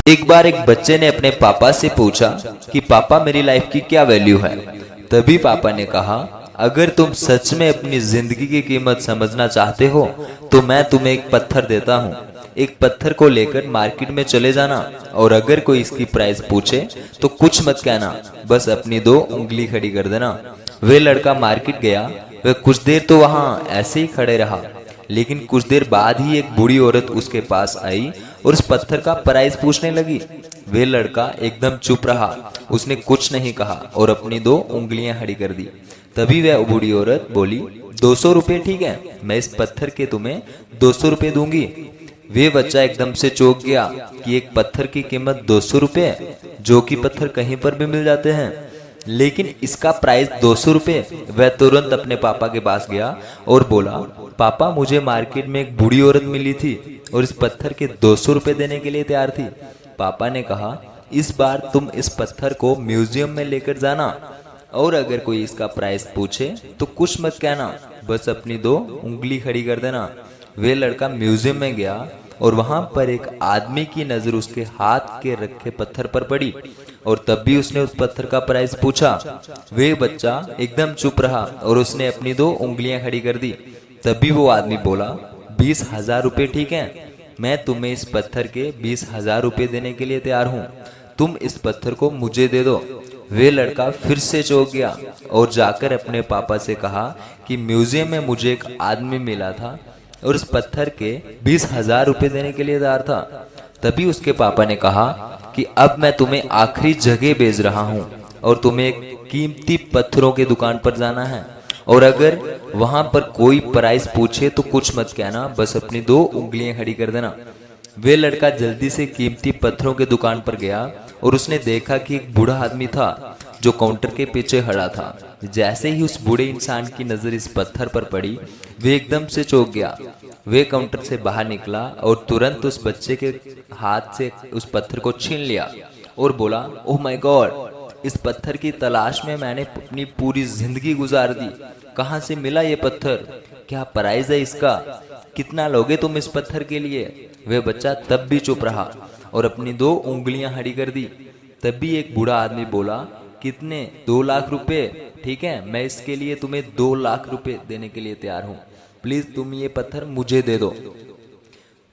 एक बार एक बच्चे ने अपने पापा से पूछा कि पापा मेरी लाइफ की क्या वैल्यू है। तभी पापा ने कहा, अगर तुम सच में अपनी जिंदगी की कीमत समझना चाहते हो तो मैं तुम्हें एक पत्थर देता हूँ। एक पत्थर को लेकर मार्केट में चले जाना और अगर कोई इसकी प्राइस पूछे तो कुछ मत कहना, बस अपनी दो उंगली खड़ी कर देना। वे लड़का मार्केट गया। वह कुछ देर तो वहां ऐसे ही खड़े रहा, लेकिन कुछ देर बाद ही एक बूढ़ी औरत उसके पास आई और उस पत्थर का प्राइस पूछने लगी। वे लड़का एकदम चुप रहा, उसने कुछ नहीं कहा और अपनी दो उंगलियां खड़ी कर दी। तभी वह बूढ़ी औरत बोली, 200 रुपये ठीक है, मैं इस पत्थर के तुम्हें 200 रुपये दूंगी। वे बच्चा एकदम से चौंक गया कि एक पत्थर की कीमत 200 रुपये, जो कि पत्थर कहीं पर भी मिल जाते हैं, लेकिन इसका प्राइस 200 रुपये। वह तुरंत अपने पापा के पास गया और बोला, पापा मुझे मार्केट में एक बूढ़ी औरत मिली थी और इस पत्थर के 200 रुपये देने के लिए तैयार थी। पापा ने कहा, इस बार तुम इस पत्थर को म्यूजियम में लेकर जाना और अगर कोई इसका प्राइस पूछे तो कुछ मत कहना, बस अपनी दो उंगली खड़ी कर देना। वे लड़का म्यूजियम में गया और वहां पर एक आदमी की नजर उसके हाथ के रखे पत्थर पर पड़ी और तब भी उसने उस पत्थर का प्राइस पूछा। वे बच्चा एकदम चुप रहा और उसने अपनी दो उंगलियां खड़ी कर दी। तभी वो आदमी बोला, 20,000 रुपये ठीक है, मैं तुम्हें इस पत्थर के 20,000 रुपये देने के लिए तैयार हूँ, तुम इस पत्थर को मुझे दे दो। वे लड़का फिर से चौंक गया और जाकर अपने पापा से कहा कि म्यूजियम में मुझे एक आदमी मिला था और उस पत्थर के 20,000 रुपये देने के लिए तैयार था। तभी उसके पापा ने कहा कि अब मैं तुम्हें आखिरी जगह भेज रहा हूँ और तुम्हें एक कीमती पत्थरों की दुकान पर जाना है और अगर वहां पर कोई प्राइस पूछे तो कुछ मत कहना, बस अपनी दो उंगलियां खड़ी कर देना। वे लड़का जल्दी से कीमती पत्थरों की दुकान पर गया और उसने देखा कि एक बूढ़ा आदमी था जो काउंटर के पीछे खड़ा था। जैसे ही उस बूढ़े इंसान की नजर इस पत्थर पर पड़ी, वे एकदम से चौंक गया। वे काउंटर से बाहर निकला और तुरंत उस बच्चे के हाथ से उस पत्थर को छीन लिया और बोला, ओह माय गॉड, इस पत्थर की तलाश में मैंने अपनी पूरी जिंदगी गुजार दी। कहाँ से मिला ये पत्थर? क्या प्राइस है इसका? कितना लोगे तुम इस पत्थर के लिए? वे बच्चा तब भी चुप रहा और अपनी दो उंगलियां खड़ी कर दी। तब भी एक बूढ़ा आदमी बोला, कितने? 2 लाख रुपए ठीक है, मैं इसके लिए तुम्हें 2 लाख रुपए देने के लिए तैयार हूँ, प्लीज तुम ये पत्थर मुझे दे दो।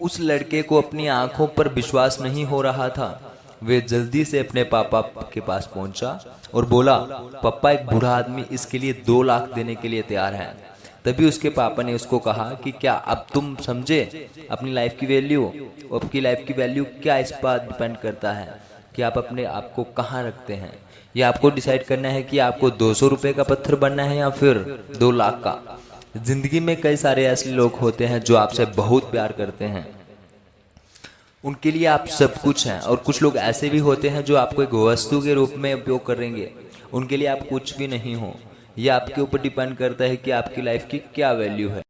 उस लड़के को अपनी आंखों पर विश्वास नहीं हो रहा था। वे जल्दी से अपने पापा के पास पहुंचा और बोला, पापा एक बूढ़ा आदमी इसके लिए 2 लाख देने के लिए तैयार है। तभी उसके पापा ने उसको कहा कि क्या अब तुम समझे अपनी लाइफ की वैल्यू? आपकी लाइफ की वैल्यू क्या इस पर डिपेंड करता है कि आप अपने आप को कहाँ रखते हैं। या आपको डिसाइड करना है कि आपको 200 रुपये का पत्थर बनना है या फिर 2 लाख का। जिंदगी में कई सारे ऐसे लोग होते हैं जो आपसे बहुत प्यार करते हैं, उनके लिए आप सब कुछ हैं, और कुछ लोग ऐसे भी होते हैं जो आपको एक वस्तु के रूप में उपयोग करेंगे, उनके लिए आप कुछ भी नहीं हो। यह आपके ऊपर डिपेंड करता है कि आपकी लाइफ की क्या वैल्यू है।